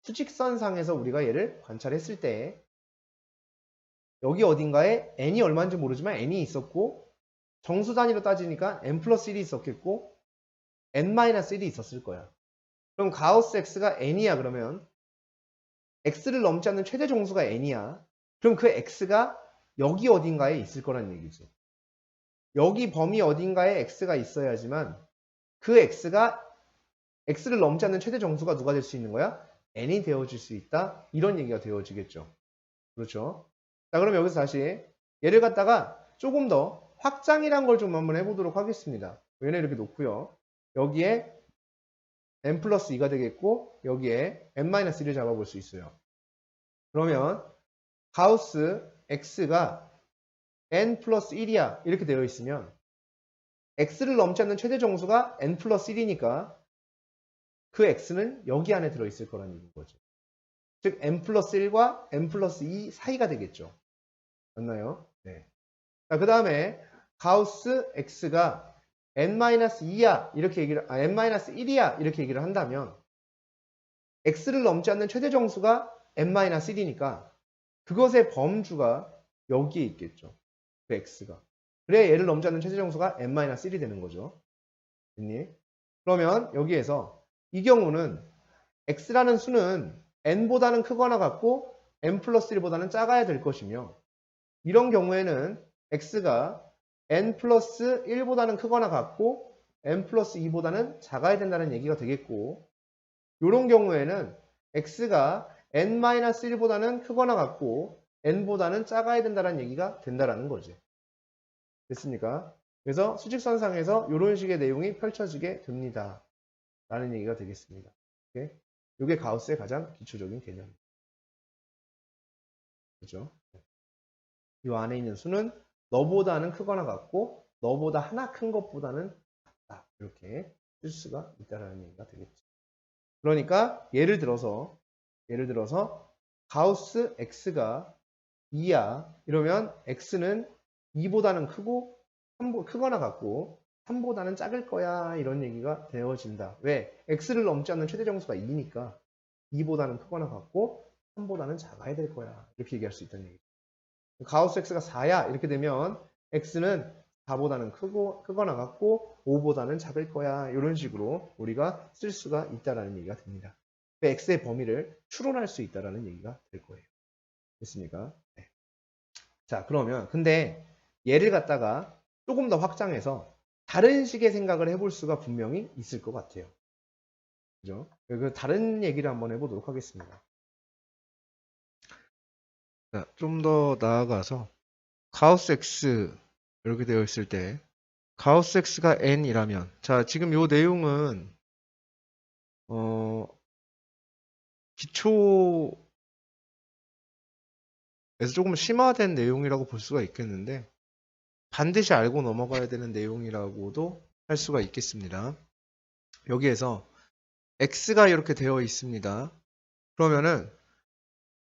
수직선상에서 우리가 얘를 관찰했을 때 여기 어딘가에 n이 얼마인지 모르지만 n이 있었고 정수 단위로 따지니까 n 플러스 1이 있었겠고 n 마이너스 1이 있었을 거야. 그럼 가우스 x가 n이야 그러면 x를 넘지 않는 최대 정수가 n이야. 그럼 그 x가 여기 어딘가에 있을 거란 얘기지. 여기 범위 어딘가에 x가 있어야지만 그 x를 넘지 않는 최대 정수가 누가 될 수 있는 거야? n이 되어질 수 있다. 이런 얘기가 되어지겠죠. 그렇죠? 자, 그럼 여기서 다시 얘를 갖다가 조금 더 확장이란 걸 좀 한번 해보도록 하겠습니다. 얘네 이렇게 놓고요. 여기에 n 플러스 2가 되겠고 여기에 n-1을 잡아볼 수 있어요. 그러면 가우스 x가 n 플러스 1이야 이렇게 되어 있으면 x를 넘지 않는 최대 정수가 n 플러스 1이니까 그 x는 여기 안에 들어있을 거라는 얘기인 거죠. 즉 n 플러스 1과 n 플러스 2 사이가 되겠죠. 맞나요? 네. 자, 그 다음에 가우스 x가 n-2야 이렇게 얘기를 n-1이야 이렇게 얘기를 한다면 x를 넘지 않는 최대 정수가 n-1이니까 그것의 범주가 여기에 있겠죠. 그 x가. 그래야 얘를 넘지 않는 최대 정수가 n-1이 되는 거죠. 됐니? 그러면 여기에서 이 경우는 x라는 수는 n보다는 크거나 같고 n 플러스 1보다는 작아야 될 것이며 이런 경우에는 x가 n 플러스 1보다는 크거나 같고 n 플러스 2보다는 작아야 된다는 얘기가 되겠고 이런 경우에는 x가 n-1보다는 크거나 같고 n보다는 작아야 된다는 얘기가 된다는 거지. 됐습니까? 그래서 수직선상에서 이런 식의 내용이 펼쳐지게 됩니다. 라는 얘기가 되겠습니다. 이게 가우스의 가장 기초적인 개념입니다. 그죠? 이 안에 있는 수는 너보다는 크거나 같고 너보다 하나 큰 것보다는 작다. 이렇게 쓸 수가 있다는 얘기가 되겠죠. 그러니까 예를 들어서 가우스 x가 2야. 이러면 x는 2보다는 크거나 같고 3보다는 작을 거야. 이런 얘기가 되어진다. 왜? x를 넘지 않는 최대 정수가 2니까 2보다는 크거나 같고 3보다는 작아야 될 거야. 이렇게 얘기할 수 있다는 얘기죠. 가우스 x가 4야. 이렇게 되면 x는 4보다는 크거나 같고 5보다는 작을 거야. 이런 식으로 우리가 쓸 수가 있다는 얘기가 됩니다. x의 범위를 추론할 수 있다는 얘기가 될 거예요. 됐습니까? 네. 자, 그러면 근데 얘를 갖다가 조금 더 확장해서 다른 식의 생각을 해볼 수가 분명히 있을 것 같아요. 그죠? 그 다른 얘기를 한번 해보도록 하겠습니다. 좀 더 나아가서 가우스 x 이렇게 되어 있을 때 가우스 x가 n이라면 자, 지금 이 내용은 기초에서 조금 심화된 내용이라고 볼 수가 있겠는데 반드시 알고 넘어가야 되는 내용이라고도 할 수가 있겠습니다. 여기에서 x가 이렇게 되어 있습니다. 그러면은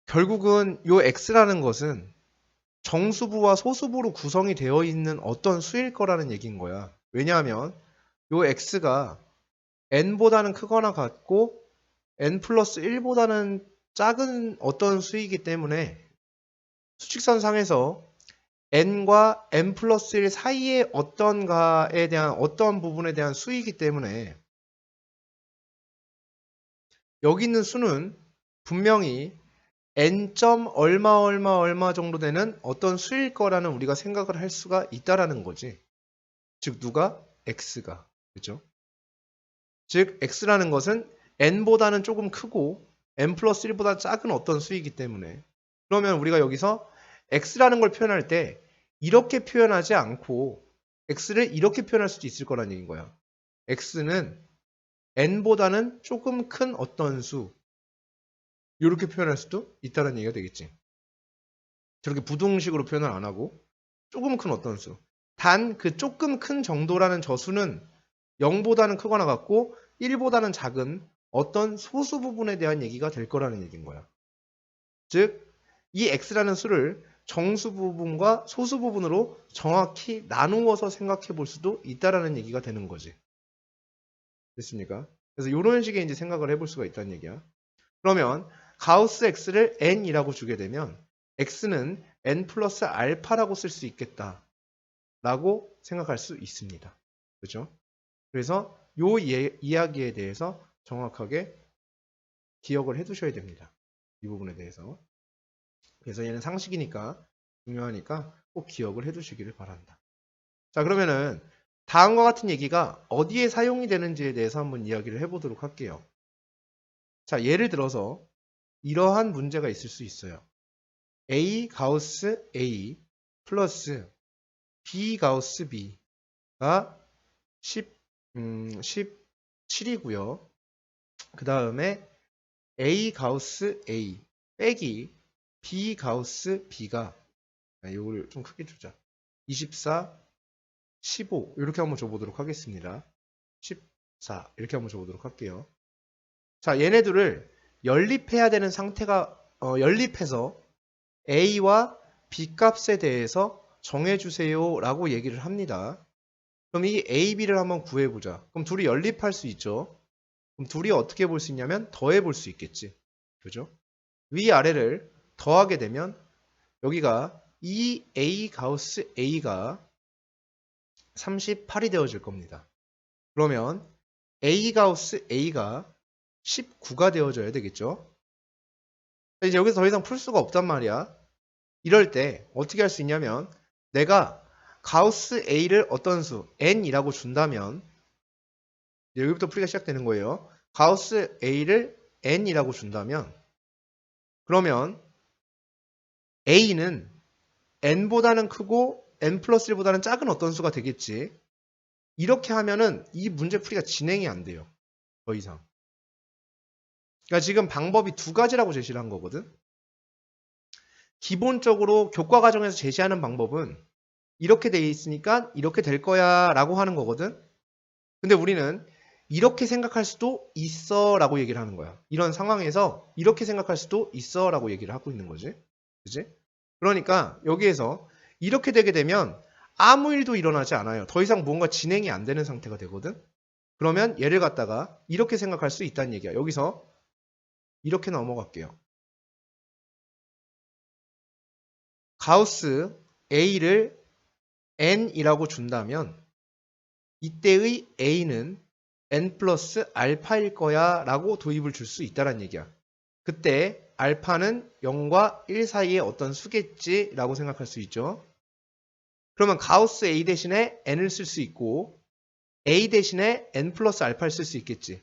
결국은 이 x라는 것은 정수부와 소수부로 구성이 되어 있는 어떤 수일 거라는 얘기인 거야. 왜냐하면 이 x가 n보다는 크거나 같고 n 플러스 1보다는 작은 어떤 수이기 때문에 수직선상에서 n과 n 플러스 1 사이의 어떤가에 대한 어떤 부분에 대한 수이기 때문에 여기 있는 수는 분명히 n.얼마 얼마 얼마 정도 되는 어떤 수일 거라는 우리가 생각을 할 수가 있다라는 거지. 즉 누가? x가. 그죠? 즉 x라는 것은 n보다는 조금 크고 n 플러스 1보다 작은 어떤 수이기 때문에 그러면 우리가 여기서 x라는 걸 표현할 때 이렇게 표현하지 않고 x를 이렇게 표현할 수도 있을 거란 얘기인 거야. x는 n보다는 조금 큰 어떤 수 이렇게 표현할 수도 있다는 얘기가 되겠지. 저렇게 부등식으로 표현을 안 하고 조금 큰 어떤 수. 단 그 조금 큰 정도라는 저수는 0보다는 크거나 같고 1보다는 작은 어떤 소수 부분에 대한 얘기가 될 거라는 얘기인 거야. 즉, 이 x라는 수를 정수 부분과 소수 부분으로 정확히 나누어서 생각해 볼 수도 있다라는 얘기가 되는 거지. 됐습니까? 그래서 이런 식의 이제 생각을 해볼 수가 있다는 얘기야. 그러면 가우스 x를 n이라고 주게 되면 x는 n 플러스 알파라고 쓸 수 있겠다. 라고 생각할 수 있습니다. 그죠? 그래서 이 이야기에 대해서 정확하게 기억을 해 두셔야 됩니다. 이 부분에 대해서. 그래서 얘는 상식이니까 중요하니까 꼭 기억을 해두시기를 바란다. 자, 그러면은 다음과 같은 얘기가 어디에 사용이 되는지에 대해서 한번 이야기를 해보도록 할게요. 자, 예를 들어서 이러한 문제가 있을 수 있어요. A 가우스 A 플러스 B 가우스 B가 17이고요. 그 다음에 A 가우스 A 빼기 B 가우스 B가 이걸 좀 크게 주자. 24, 15 이렇게 한번 줘보도록 하겠습니다. 14 이렇게 한번 줘보도록 할게요. 자, 얘네들을 연립해야 되는 상태가 연립해서 A와 B 값에 대해서 정해주세요 라고 얘기를 합니다. 그럼 이 A, B를 한번 구해보자. 그럼 둘이 연립할 수 있죠. 그럼 둘이 어떻게 볼 수 있냐면 더해 볼 수 있겠지. 그죠? 위아래를 더하게 되면 여기가 2A 가우스 A가 38이 되어질 겁니다. 그러면 A 가우스 A가 19가 되어져야 되겠죠. 이제 여기서 더 이상 풀 수가 없단 말이야. 이럴 때 어떻게 할 수 있냐면 내가 가우스 A를 어떤 수 n이라고 준다면 여기부터 풀이가 시작되는 거예요. 가우스 A를 n이라고 준다면 그러면 A는 n보다는 크고 n 플러스 1보다는 작은 어떤 수가 되겠지. 이렇게 하면은 이 문제 풀이가 진행이 안 돼요. 더 이상. 그러니까 지금 방법이 두 가지라고 제시를 한 거거든. 기본적으로 교과 과정에서 제시하는 방법은 이렇게 돼 있으니까 이렇게 될 거야 라고 하는 거거든. 근데 우리는 이렇게 생각할 수도 있어 라고 얘기를 하는 거야. 이런 상황에서 이렇게 생각할 수도 있어 라고 얘기를 하고 있는 거지. 그지? 그러니까 여기에서 이렇게 되게 되면 아무 일도 일어나지 않아요. 더 이상 뭔가 진행이 안 되는 상태가 되거든. 그러면 얘를 갖다가 이렇게 생각할 수 있다는 얘기야. 여기서 이렇게 넘어갈게요. 가우스 A를 n이라고 준다면 이때의 A는 n 플러스 알파일 거야 라고 도입을 줄 수 있다는 얘기야. 그때 알파는 0과 1 사이의 어떤 수겠지 라고 생각할 수 있죠. 그러면 가우스 A 대신에 n을 쓸 수 있고 A 대신에 n 플러스 알파를 쓸 수 있겠지.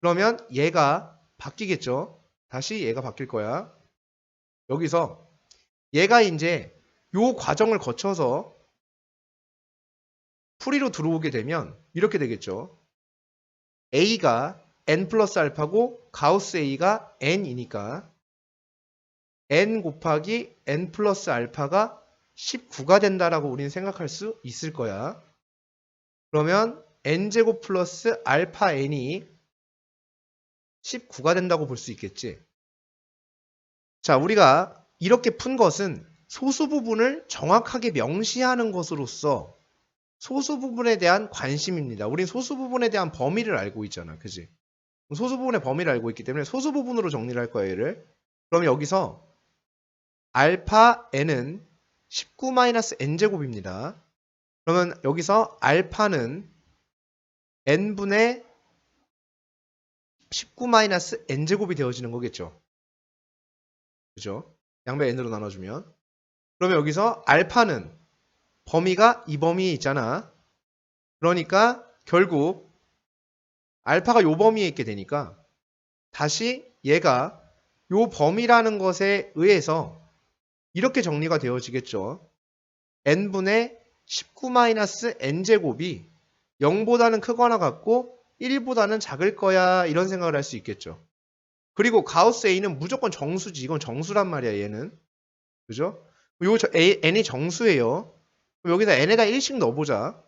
그러면 얘가 바뀌겠죠. 다시 얘가 바뀔 거야. 여기서 얘가 이제 요 과정을 거쳐서 풀이로 들어오게 되면 이렇게 되겠죠. A가 n 플러스 알파고 가우스 A가 n이니까 n 곱하기 n 플러스 알파가 19가 된다라고 우리는 생각할 수 있을 거야. 그러면 n제곱 플러스 알파 n이 19가 된다고 볼 수 있겠지. 자, 우리가 이렇게 푼 것은 소수 부분을 정확하게 명시하는 것으로서 소수 부분에 대한 관심입니다. 우린 소수 부분에 대한 범위를 알고 있잖아. 그지? 소수 부분의 범위를 알고 있기 때문에 소수 부분으로 정리를 할 거야, 얘를. 그럼 여기서 알파 n은 19-n제곱입니다. 그러면 여기서 알파는 n분의 19-n제곱이 되어지는 거겠죠. 그죠? 양변 n으로 나눠주면. 그러면 여기서 알파는 범위가 이 범위에 있잖아. 그러니까 결국 알파가 요 범위에 있게 되니까 다시 얘가 요 범위라는 것에 의해서 이렇게 정리가 되어지겠죠. n분의 19-n제곱이 0보다는 크거나 같고 1보다는 작을 거야 이런 생각을 할 수 있겠죠. 그리고 가우스 A는 무조건 정수지. 이건 정수란 말이야 얘는. 그죠? 요 n이 정수예요. 그럼 여기다 n에다 1씩 넣어보자.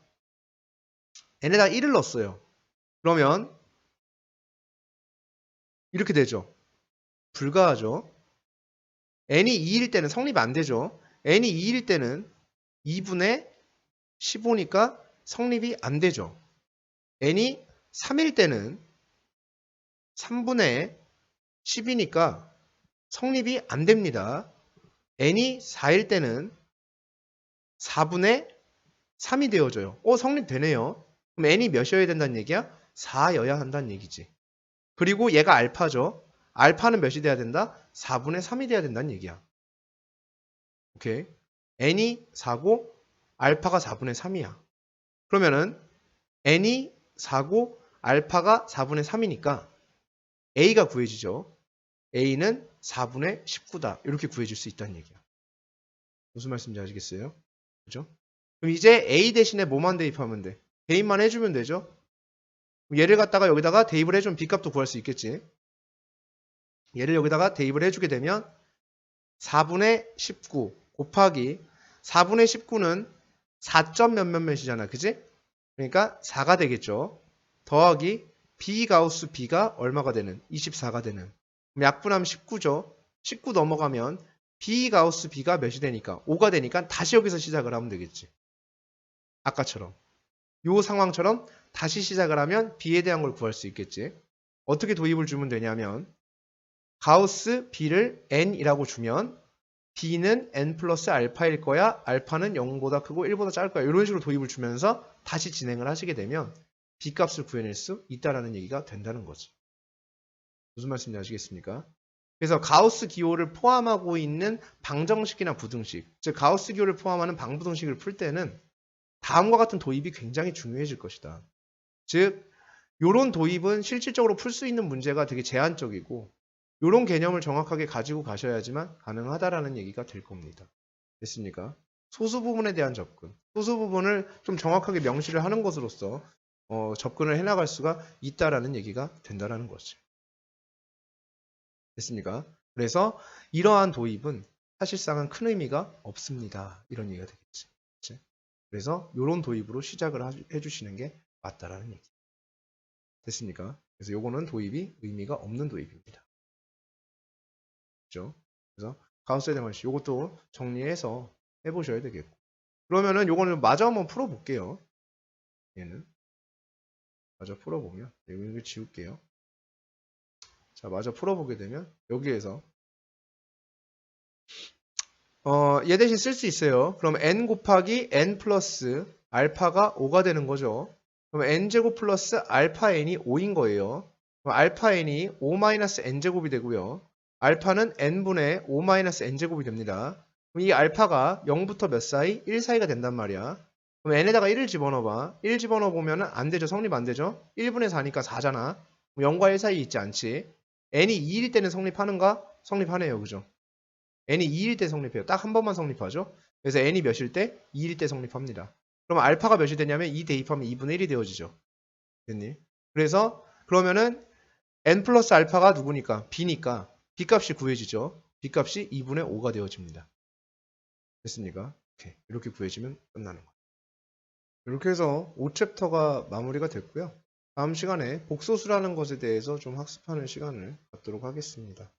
n에다 1을 넣었어요. 그러면 이렇게 되죠. 불가하죠. n이 2일 때는 성립이 안 되죠. n이 2일 때는 2분의 15니까 성립이 안 되죠. n이 3일 때는 3분의 10이니까 성립이 안 됩니다. n이 4일 때는 4분의 3이 되어져요. 성립되네요. 그럼 n이 몇이어야 된다는 얘기야? 4여야 한다는 얘기지. 그리고 얘가 알파죠. 알파는 몇이 돼야 된다? 4분의 3이 돼야 된다는 얘기야. 오케이. n이 4고 알파가 4분의 3이야. 그러면은 n이 4고 알파가 4분의 3이니까 a가 구해지죠. a는 4분의 19다. 이렇게 구해질 수 있다는 얘기야. 무슨 말씀인지 아시겠어요? 그죠? 그럼 이제 a 대신에 뭐만 대입하면 돼? 대입만 해주면 되죠? 얘를 갖다가 여기다가 대입을 해주면 b값도 구할 수 있겠지. 얘를 여기다가 대입을 해주게 되면 4분의 19 곱하기 4분의 19는 4점 몇몇몇이잖아. 그지? 그러니까 4가 되겠죠. 더하기 b 가우스 b가 얼마가 되는? 24가 되는. 그럼 약분하면 19죠. 19 넘어가면 b 가우스 b가 몇이 되니까? 5가 되니까 다시 여기서 시작을 하면 되겠지. 아까처럼. 요 상황처럼 다시 시작을 하면 b에 대한 걸 구할 수 있겠지. 어떻게 도입을 주면 되냐면 가우스 b를 n이라고 주면 b는 n 플러스 알파일 거야. 알파는 0보다 크고 1보다 작을 거야. 이런 식으로 도입을 주면서 다시 진행을 하시게 되면 b 값을 구해낼 수 있다라는 얘기가 된다는 거지. 무슨 말씀인지 아시겠습니까? 그래서 가우스 기호를 포함하고 있는 방정식이나 부등식, 즉 가우스 기호를 포함하는 방부등식을 풀 때는 다음과 같은 도입이 굉장히 중요해질 것이다. 즉 이런 도입은 실질적으로 풀 수 있는 문제가 되게 제한적이고 이런 개념을 정확하게 가지고 가셔야지만 가능하다라는 얘기가 될 겁니다. 됐습니까? 소수 부분에 대한 접근, 소수 부분을 좀 정확하게 명시를 하는 것으로써 접근을 해나갈 수가 있다라는 얘기가 된다라는 거죠. 됐습니까? 그래서 이러한 도입은 사실상은 큰 의미가 없습니다. 이런 얘기가 되겠지. 그치? 그래서 이런 도입으로 시작을 해주시는 게 맞다라는 얘기. 됐습니까? 그래서 요거는 도입이 의미가 없는 도입입니다. 그죠? 그래서 가우스에 대한 것이 요것도 정리해서 해보셔야 되겠고. 그러면은 요거는 마저 한번 풀어볼게요. 얘는 마저 풀어보면 이거 지울게요. 자, 마저 풀어보게 되면 여기에서 얘 대신 쓸 수 있어요. 그럼 n 곱하기 n 플러스 알파가 5가 되는 거죠. 그럼 n제곱 플러스 알파 n이 5인 거예요. 그럼 알파 n이 5 마이너스 n제곱이 되고요. 알파는 n분의 5 마이너스 n제곱이 됩니다. 그럼 이 알파가 0부터 몇 사이? 1 사이가 된단 말이야. 그럼 n에다가 1을 집어넣어봐. 1 집어넣어보면 안 되죠. 성립 안 되죠. 1분의 4니까 4잖아. 0과 1 사이 있지 않지. n이 2일 때는 성립하는가? 성립하네요. 그죠? n이 2일 때 성립해요. 딱 한 번만 성립하죠. 그래서 n이 몇일 때? 2일 때 성립합니다. 그럼 알파가 몇이 되냐면 2 대입하면 2분의 1이 되어지죠. 됐니? 그래서 그러면은 n 플러스 알파가 누구니까? b니까 b값이 구해지죠. b값이 2분의 5가 되어집니다. 됐습니까? 오케이. 이렇게 구해지면 끝나는 거예요. 이렇게 해서 5챕터가 마무리가 됐고요. 다음 시간에 복소수라는 것에 대해서 좀 학습하는 시간을 갖도록 하겠습니다.